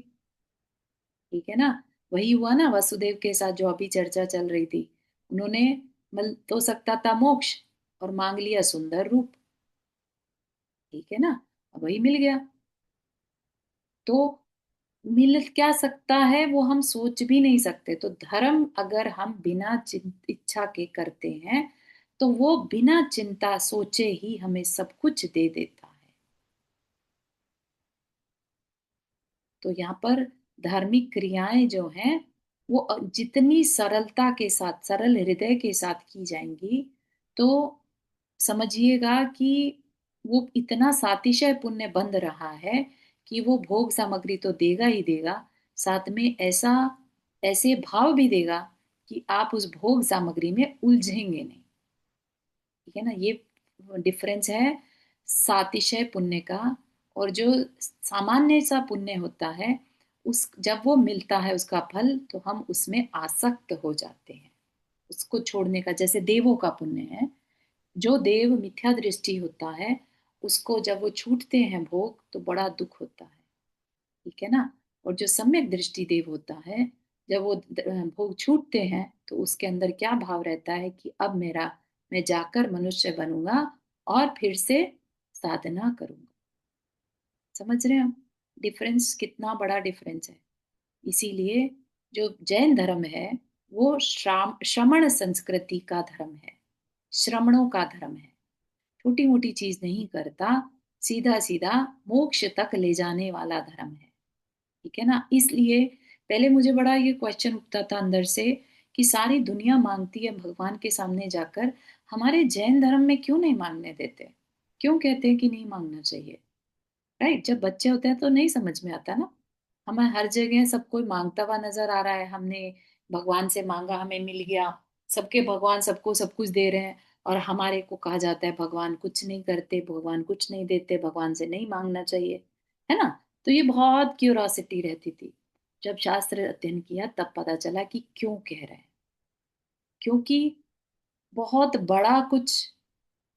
ठीक है ना। वही हुआ ना वसुदेव के साथ जो अभी चर्चा चल रही थी। उन्होंने मिल तो सकता था मोक्ष और मांग लिया सुंदर रूप, ठीक है ना। अब वही मिल गया। तो मिल क्या सकता है वो हम सोच भी नहीं सकते। तो धर्म अगर हम बिना इच्छा के करते हैं तो वो बिना चिंता सोचे ही हमें सब कुछ दे देता है। तो यहाँ पर धार्मिक क्रियाएं जो हैं वो जितनी सरलता के साथ, सरल हृदय के साथ की जाएंगी तो समझिएगा कि वो इतना सातिशय पुण्य बंध रहा है कि वो भोग सामग्री तो देगा ही देगा, साथ में ऐसा, ऐसे भाव भी देगा कि आप उस भोग सामग्री में उलझेंगे नहीं, ठीक है ना। ये डिफरेंस है सातिशय पुण्य का। और जो सामान्य सा पुण्य होता है, उस जब वो मिलता है उसका फल तो हम उसमें आसक्त हो जाते हैं, उसको छोड़ने का। जैसे देवों का पुण्य है, जो देव मिथ्या दृष्टि होता है उसको जब वो छूटते हैं भोग तो बड़ा दुख होता है, ठीक है ना। और जो सम्यक दृष्टि देव होता है, जब वो भोग छूटते हैं तो उसके अंदर क्या भाव रहता है कि अब मेरा, मैं जाकर मनुष्य बनूंगा और फिर से साधना करूंगा। समझ रहे हैं हम डिफरेंस, कितना बड़ा डिफरेंस है। इसीलिए जो जैन धर्म है वो श्रमण संस्कृति का धर्म है, श्रमणों का धर्म है। छोटी मोटी चीज नहीं करता, सीधा सीधा मोक्ष तक ले जाने वाला धर्म है, ठीक है ना। इसलिए पहले मुझे बड़ा ये क्वेश्चन उठता था अंदर से कि सारी दुनिया मांगती है भगवान के सामने जाकर, हमारे जैन धर्म में क्यों नहीं मांगने देते, क्यों कहते हैं कि नहीं मांगना चाहिए। राइट, जब बच्चे होते हैं तो नहीं समझ में आता ना। हमें हर जगह सब कोई मांगता हुआ नजर आ रहा है, हमने भगवान से मांगा हमें मिल गया, सबके भगवान सबको सब कुछ दे रहे हैं, और हमारे को कहा जाता है भगवान कुछ नहीं करते, भगवान कुछ नहीं देते, भगवान से नहीं मांगना चाहिए, है ना। तो ये बहुत क्यूरोसिटी रहती थी। जब शास्त्र अध्ययन किया तब पता चला कि क्यों कह रहे हैं। क्योंकि बहुत बड़ा कुछ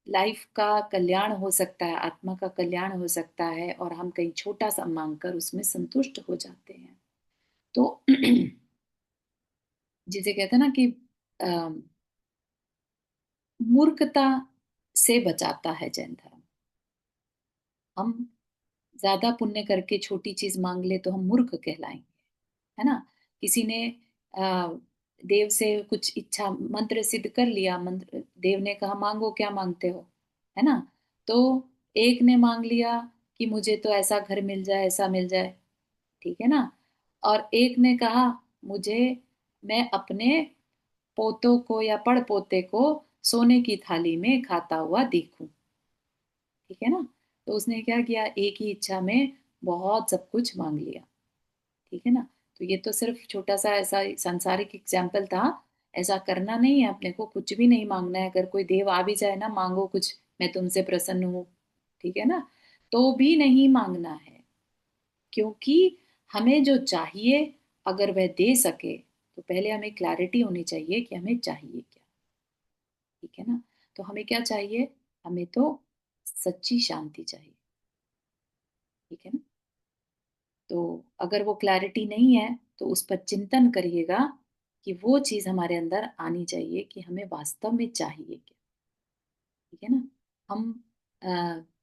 लाइफ का कल्याण हो सकता है, आत्मा का कल्याण हो सकता है, और हम कहीं छोटा सा मांगकर उसमें संतुष्ट हो जाते हैं। तो जिसे कहते हैं ना कि मूर्खता से बचाता है जैन धर्म। हम ज्यादा पुण्य करके छोटी चीज मांग ले तो हम मूर्ख कहलाएंगे, है ना। किसी ने आ, देव से कुछ इच्छा मंत्र सिद्ध कर लिया, मंत्र देव ने कहा मांगो क्या मांगते हो, है ना। तो एक ने मांग लिया कि मुझे तो ऐसा घर मिल जाए, ऐसा मिल जाए, ठीक है ना। और एक ने कहा मुझे, मैं अपने पोतों को या पड़ पोते को सोने की थाली में खाता हुआ देखूं, ठीक है ना। तो उसने क्या किया, एक ही इच्छा में बहुत सब कुछ मांग लिया, ठीक है ना। तो ये तो सिर्फ छोटा सा ऐसा सांसारिक एग्जाम्पल था। ऐसा करना नहीं है, अपने को कुछ भी नहीं मांगना है। अगर कोई देव आ भी जाए ना, मांगो कुछ, मैं तुमसे प्रसन्न हूं, ठीक है ना, तो भी नहीं मांगना है। क्योंकि हमें जो चाहिए, अगर वह दे सके, तो पहले हमें क्लैरिटी होनी चाहिए कि हमें चाहिए क्या, ठीक है ना। तो हमें क्या चाहिए, हमें तो सच्ची शांति चाहिए, ठीक है ना। तो अगर वो क्लैरिटी नहीं है, तो उस पर चिंतन करिएगा कि वो चीज हमारे अंदर आनी चाहिए कि हमें वास्तव में चाहिए क्या, ठीक है ना। हम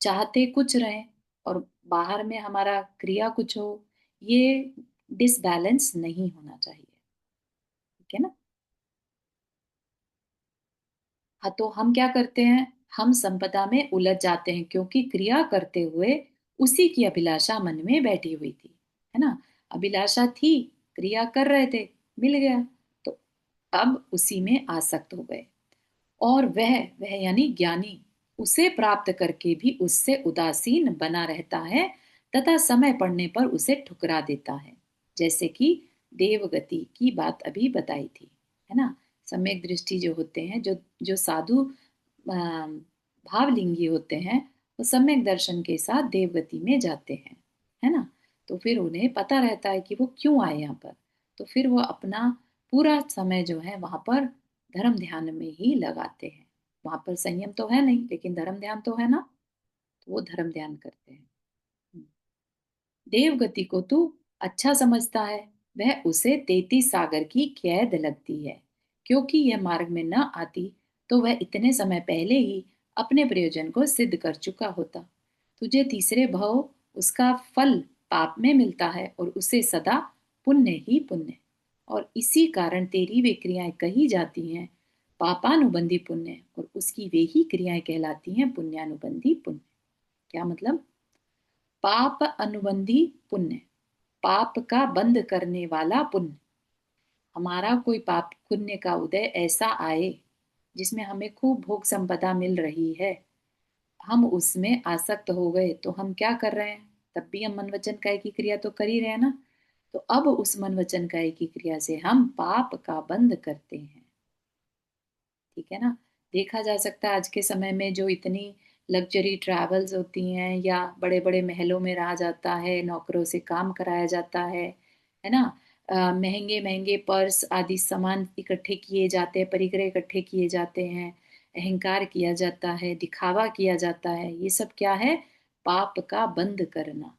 चाहते कुछ रहें और बाहर में हमारा क्रिया कुछ हो, ये डिसबैलेंस नहीं होना चाहिए, ठीक है ना। हाँ, तो हम क्या करते हैं, हम संपदा में उलझ जाते हैं, क्योंकि क्रिया करते हुए उसी की अभिलाषा मन में बैठी हुई थी, है ना। अभिलाषा थी, क्रिया कर रहे थे, मिल गया, तो अब उसी में आसक्त हो गए। और वह यानी ज्ञानी उसे प्राप्त करके भी उससे उदासीन बना रहता है, तथा समय पड़ने पर उसे ठुकरा देता है। जैसे कि देवगति की बात अभी बताई थी, है ना। सम्यक दृष्टि जो होते हैं, जो जो साधु भावलिंगी होते हैं, वो सम्यक दर्शन के साथ देवगति में जाते हैं, है ना। तो फिर उन्हें पता रहता है कि वो क्यों आए यहाँ पर। तो फिर वो अपना पूरा समय जो है वहां पर धर्म ध्यान में ही लगाते हैं। वहां पर संयम तो है नहीं, लेकिन धर्म ध्यान तो है ना, तो वो धर्म ध्यान करते हैं। देवगति को तू अच्छा समझता है, वह उसे 33 सागर की कैद लगती है, क्योंकि यह मार्ग में न आती तो वह इतने समय पहले ही अपने प्रयोजन को सिद्ध कर चुका होता। तुझे तीसरे भाव उसका फल पाप में मिलता है, और उसे सदा पुण्य ही पुण्य। और इसी कारण तेरी वे क्रियाएं कही जाती हैं पापानुबंधी पुण्य, और उसकी वे ही क्रियाएं कहलाती हैं पुण्यानुबंधी पुण्य। क्या मतलब, पाप अनुबंधी पुण्य, पाप का बंद करने वाला पुण्य। हमारा कोई पाप पुण्य का उदय ऐसा आए जिसमें हमें खूब भोग संपदा मिल रही है, हम उसमें आसक्त हो गए, तो हम क्या कर रहे हैं, तब भी हम मन वचन काय की क्रिया तो कर ही रहे हैं ना। तो अब उस मन वचन काय की क्रिया से हम पाप का बंद करते हैं, ठीक है ना। देखा जा सकता है आज के समय में जो इतनी लग्जरी ट्रैवल्स होती हैं, या बड़े बड़े महलों में रहा जाता है, नौकरों से काम कराया जाता है ना। महंगे महंगे पर्स आदि सामान इकट्ठे किए जाते हैं, परिग्रह इकट्ठे किए जाते हैं, अहंकार किया जाता है, दिखावा किया जाता है, ये सब क्या है, पाप का बंद करना,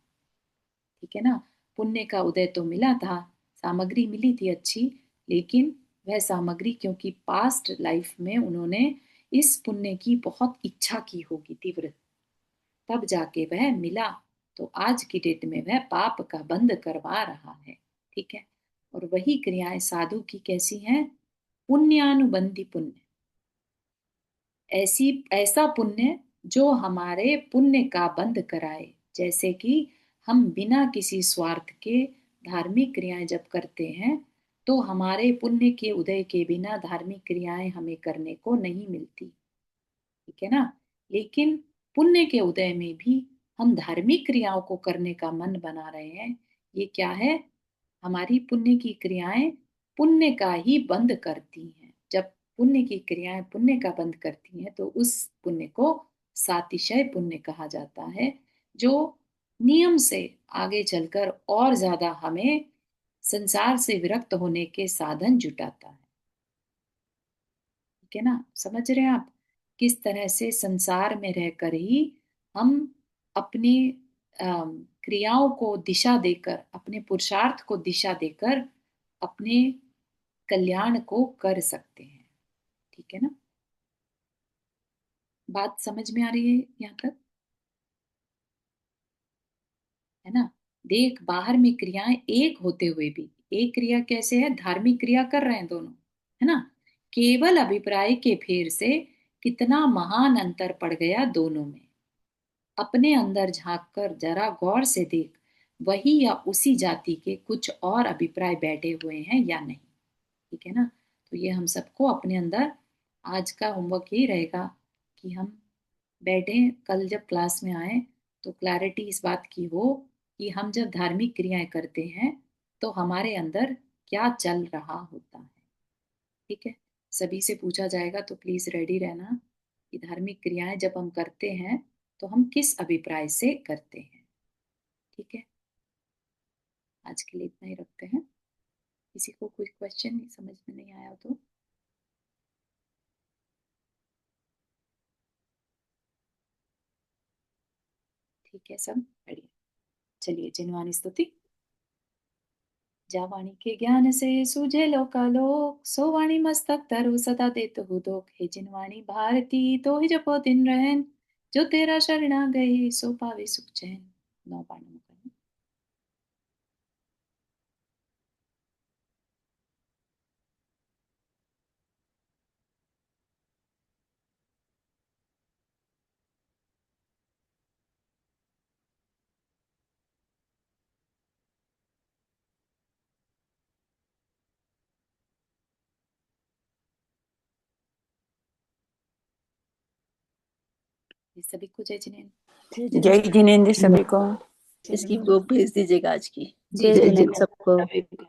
ठीक है ना। पुण्य का उदय तो मिला था, सामग्री मिली थी अच्छी, लेकिन वह सामग्री क्योंकि पास्ट लाइफ में उन्होंने इस पुण्य की बहुत इच्छा की होगी तीव्र, तब जाके वह मिला। तो आज की डेट में वह पाप का बंद करवा रहा है, ठीक है। और वही क्रियाएं साधु की कैसी हैं, पुण्यानुबंधी पुण्य, ऐसी ऐसा पुण्य जो हमारे पुण्य का बंद कराए। जैसे कि हम बिना किसी स्वार्थ के धार्मिक क्रियाएं जब करते हैं, तो हमारे पुण्य के उदय के बिना धार्मिक क्रियाएं हमें करने को नहीं मिलती, ठीक है ना। लेकिन पुण्य के उदय में भी हम धार्मिक क्रियाओं को करने का मन बना रहे हैं, ये क्या है, हमारी पुण्य की क्रियाएं पुण्य का ही बंद करती हैं। जब पुण्य की क्रियाएं पुण्य का बंद करती हैं, तो उस पुण्य को सातिशय पुण्य कहा जाता है, जो नियम से आगे चलकर और ज्यादा हमें संसार से विरक्त होने के साधन जुटाता है, ठीक है ना। समझ रहे हैं आप, किस तरह से संसार में रहकर ही हम अपनी क्रियाओं को दिशा देकर, अपने पुरुषार्थ को दिशा देकर अपने कल्याण को कर सकते हैं, ठीक है ना। बात समझ में आ रही है यहाँ तक, है ना। देख, बाहर में क्रियाएं एक होते हुए भी, एक क्रिया कैसे है, धार्मिक क्रिया कर रहे हैं दोनों, है ना, केवल अभिप्राय के फेर से कितना महान अंतर पड़ गया दोनों में। अपने अंदर झांक कर जरा गौर से देख, वही या उसी जाति के कुछ और अभिप्राय बैठे हुए हैं या नहीं। ठीक है ना। तो ये हम सबको अपने अंदर, आज का होमवर्क यही रहेगा कि हम बैठे, कल जब क्लास में आए तो क्लैरिटी इस बात की हो कि हम जब धार्मिक क्रियाएं करते हैं तो हमारे अंदर क्या चल रहा होता है। ठीक है। सभी से पूछा जाएगा तो प्लीज रेडी रहना कि धार्मिक क्रियाएं जब हम करते हैं तो हम किस अभिप्राय से करते हैं। ठीक है। आज के लिए इतना ही रखते हैं। किसी को कोई क्वेश्चन समझ में नहीं आया हो तो? ठीक है, सब बढ़िया। चलिए, जिनवानी स्तुति। जा वाणी के ज्ञान से सूझे लोकालोक, सो वाणी मस्तक तरु सदा देत हु दोख। हे जिनवाणी भारती तो ही जपो दिन रहन, जो तेरा शरणा गए सो पावे सुख चैन। नौ पाणियों में करना। ये सभी को जय जिनेन्द्र। जय जिनेन्द्र सभी को। इसकी बुक भेज दीजिएगा आज की। जी जय जी जिनेन्द्र सबको। सभी को।